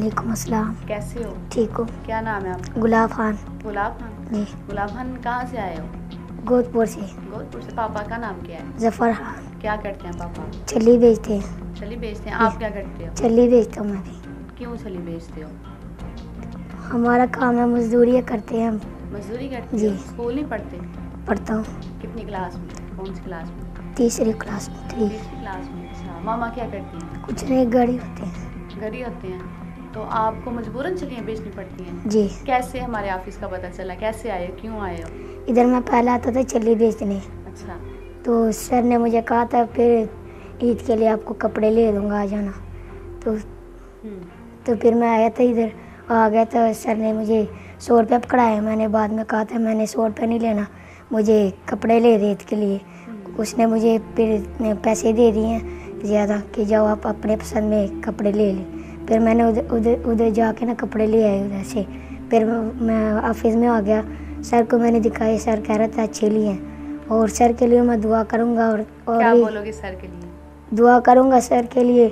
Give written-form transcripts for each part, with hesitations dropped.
वालेकुम अस्सलाम। कैसे हो? ठीक हो? क्या नाम है आपका? गुलाब खान। गुलाब खान जी। गुलाब खान कहाँ से आए हो? गोदपुर से। गोदपुर से। पापा का नाम क्या है? जफर खान। क्या करते हैं पापा? छल्ली बेचते हैं। छली बेचते हैं। आप क्या करते हो? छल्ली बेचता हूँ मैं भी। क्यों छली बेचते हो? हमारा काम है, मजदूरी करते हैं हम। मजदूरी करते जी। हो? स्कूल नहीं पढ़ते? पढ़ता हूँ। कितनी क्लास में? कौन सी क्लास में? तीसरी क्लास में। तीसरी क्लास में। अच्छा, मामा क्या करती हैं? कुछ नहीं, गाड़ी होते हैं। घर ही होते हैं। तो आपको मजबूरन छलियाँ बेचनी पड़ती हैं? जी। कैसे हमारे ऑफिस का पता चला? कैसे आए हो? क्यों आए हो? इधर मैं पहले आता था छल्ली बेचने, अच्छा। तो सर ने मुझे कहा था फिर ईद के लिए आपको कपड़े ले दूँगा, आ जाना। तो फिर मैं आया था, इधर आ गया था। सर ने मुझे 100 रुपये पकड़ाया। मैंने बाद में कहा था मैंने 100 रुपये नहीं लेना, मुझे कपड़े ले दे ईद के लिए। उसने मुझे फिर पैसे दे दिए हैं ज़्यादा कि जाओ आप अपने पसंद में कपड़े ले लें। फिर मैंने उधर जाके ना कपड़े ले आए उधर से। फिर मैं ऑफिस में आ गया, सर को मैंने दिखाए। सर कह रहा था अच्छे लिए हैं, और सर के लिए मैं दुआ करूँगा। और क्या बोलोगे सर के लिए? दुआ करूँगा सर के लिए,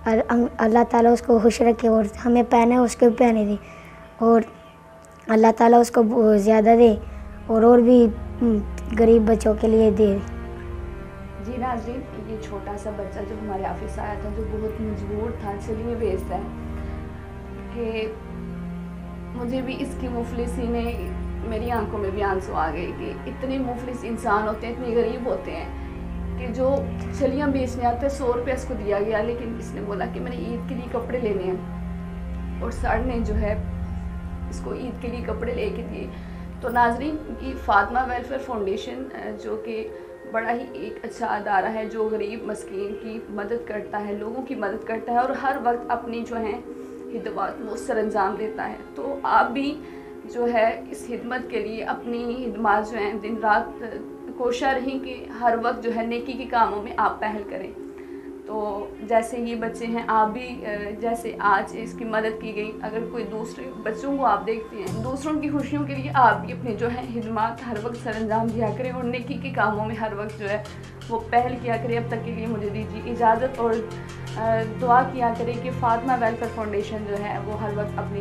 अल्लाह ताला उसको खुश रखे और हमें पहने उसको भी पहने दे, और अल्लाह ताला उसको ज़्यादा दे, और भी गरीब बच्चों के लिए दे। जी नाज़रीन, ये छोटा सा बच्चा जो हमारे ऑफिस आया था, जो बहुत मजबूर था, छलियाँ बेचता है, कि मुझे भी इसकी मुफलिसी ने, मेरी आंखों में भी आंसू आ गए कि इतने मुफलिस इंसान होते हैं, इतने गरीब होते हैं कि जो छलियाँ बेचने आते हैं। 100 रुपये इसको दिया गया, लेकिन इसने बोला कि मैंने ईद के लिए कपड़े लेने हैं, और सर ने जो है इसको ईद के लिए कपड़े लेके दिए। तो नाज़रीन, की फातिमा वेलफेयर फाउंडेशन जो कि बड़ा ही एक अच्छा अदारा है, जो गरीब मस्कीन की मदद करता है, लोगों की मदद करता है, और हर वक्त अपनी जो है हिदमत वो सरअंजाम देता है। तो आप भी जो है इस हिदमत के लिए अपनी हिदमत जो है दिन रात कोशिश रहें कि हर वक्त जो है नेकी के कामों में आप पहल करें। तो जैसे ये बच्चे हैं, आप भी जैसे आज इसकी मदद की गई, अगर कोई दूसरे बच्चों को आप देखते हैं, दूसरों की खुशियों के लिए आप भी अपने जो है हिदमत हर वक्त सरअंजाम दिया करें, और नेकी के कामों में हर वक्त जो है वो पहल किया करें। अब तक के लिए मुझे दीजिए इजाज़त, और दुआ किया करें कि फातिमा वेलफेयर फाउंडेशन जो है वो हर वक्त अपनी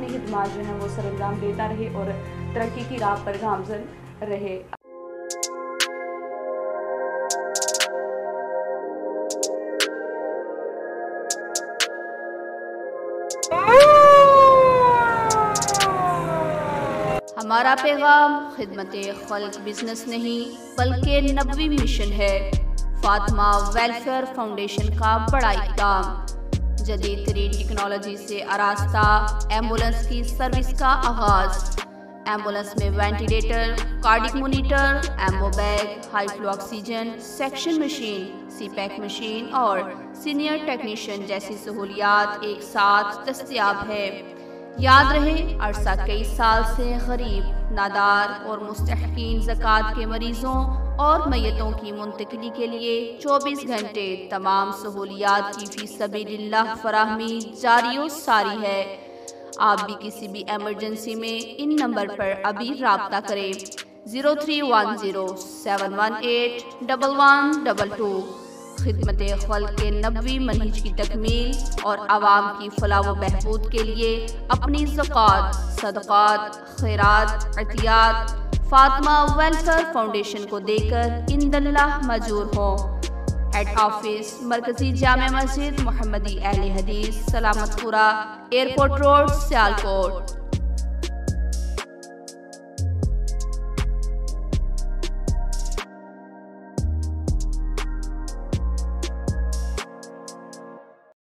हिदमत जो है वो सरअंजाम देता रहे, और तरक्की की राह पर गामज़न रहे। हमारा पैगाम खिदमत-ए-खल्क बिजनेस नहीं बल्कि नबवी मिशन है। फातिमा वेलफेयर फाउंडेशन का बड़ा इक़दाम, जदीद तरीन टेक्नोलॉजी से आरास्ता एम्बुलेंस की सर्विस का आगाज़। एम्बुलेंस में ventilator, cardiac monitor, ambu bag, high flow oxygen, suction machine, CPAP machine और सीनियर टेक्नीशियन जैसी सहूलियात एक साथ दस्तयाब है। याद रहे, अरसा कई साल से गरीब, नादार और मुस्तहकीन ज़कात के मरीजों और मैयतों की मुंतकिली के लिए 24 घंटे तमाम सहूलियात की फी सबीलिल्लाह फराहमी जारी और सारी है। आप भी किसी भी एमरजेंसी में इन नंबर पर अभी राब्ता करें। 0310-718-1122। खिदमत-ए-खल्क के नबवी मनहज की तकमील और आवाम की फलाह व बहबूद के लिए अपनी ज़कात, सदक़ात, खैरात, अतियात फातिमा वेलफेयर फाउंडेशन को देकर इंदल्लाह मजूर हो। हेड ऑफिस मरकजी जामे मस्जिद मोहम्मदी अहले हदीस, सलामतपुरा, एयरपोर्ट रोड, सियालकोट।